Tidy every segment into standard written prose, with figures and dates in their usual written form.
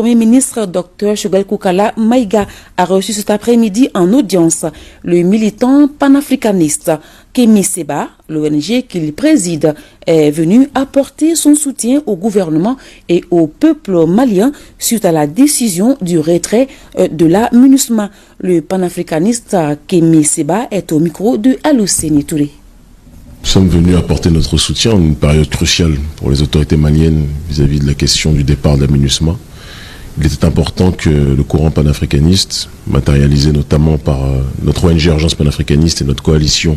Le Premier ministre Dr Choguel Koukala Maïga a reçu cet après-midi en audience le militant panafricaniste Kémi Séba. L'ONG qu'il préside est venu apporter son soutien au gouvernement et au peuple malien suite à la décision du retrait de la MINUSMA. Le panafricaniste Kémi Séba est au micro de Alousséni Touré. Nous sommes venus apporter notre soutien en une période cruciale pour les autorités maliennes vis-à-vis de la question du départ de la MINUSMA. Il était important que le courant panafricaniste, matérialisé notamment par notre ONG Urgence panafricaniste et notre coalition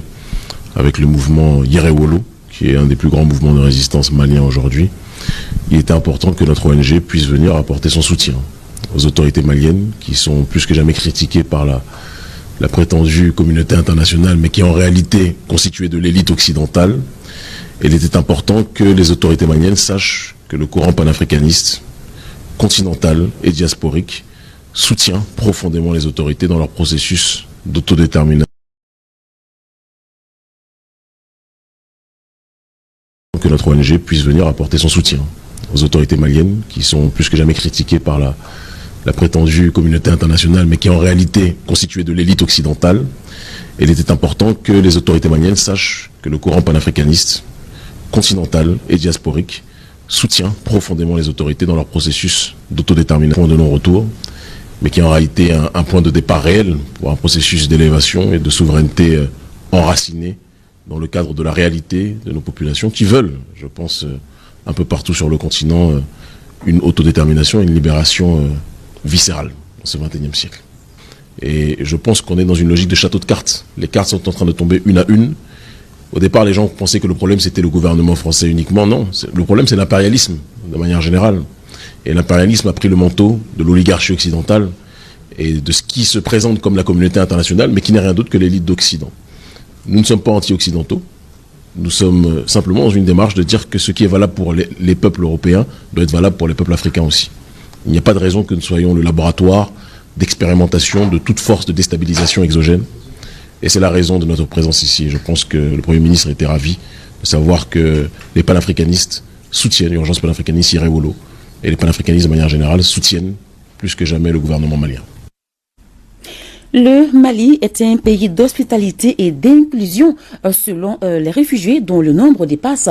avec le mouvement Yerewolo, qui est un des plus grands mouvements de résistance maliens aujourd'hui, il était important que notre ONG puisse venir apporter son soutien aux autorités maliennes qui sont plus que jamais critiquées par la prétendue communauté internationale, mais qui est en réalité constituée de l'élite occidentale. Et il était important que les autorités maliennes sachent que le courant panafricaniste continental et diasporique soutient profondément les autorités dans leur processus d'autodétermination. Que notre ONG puisse venir apporter son soutien aux autorités maliennes qui sont plus que jamais critiquées par la prétendue communauté internationale, mais qui est en réalité constituée de l'élite occidentale. Et il était important que les autorités maliennes sachent que le courant panafricaniste continental et diasporique soutient profondément les autorités dans leur processus d'autodétermination de non-retour, mais qui est en réalité un point de départ réel pour un processus d'élévation et de souveraineté enraciné dans le cadre de la réalité de nos populations qui veulent, je pense, un peu partout sur le continent, une autodétermination et une libération viscérale dans ce XXIe siècle. Et je pense qu'on est dans une logique de château de cartes. Les cartes sont en train de tomber une à une. Au départ, les gens pensaient que le problème, c'était le gouvernement français uniquement. Non, le problème, c'est l'impérialisme, de manière générale. Et l'impérialisme a pris le manteau de l'oligarchie occidentale et de ce qui se présente comme la communauté internationale, mais qui n'est rien d'autre que l'élite d'Occident. Nous ne sommes pas anti-occidentaux. Nous sommes simplement dans une démarche de dire que ce qui est valable pour les peuples européens doit être valable pour les peuples africains aussi. Il n'y a pas de raison que nous soyons le laboratoire d'expérimentation de toute force de déstabilisation exogène. Et c'est la raison de notre présence ici. Je pense que le Premier ministre était ravi de savoir que les panafricanistes soutiennent l'urgence panafricaniste Yerewolo et les panafricanistes de manière générale soutiennent plus que jamais le gouvernement malien. Le Mali est un pays d'hospitalité et d'inclusion selon les réfugiés dont le nombre dépasse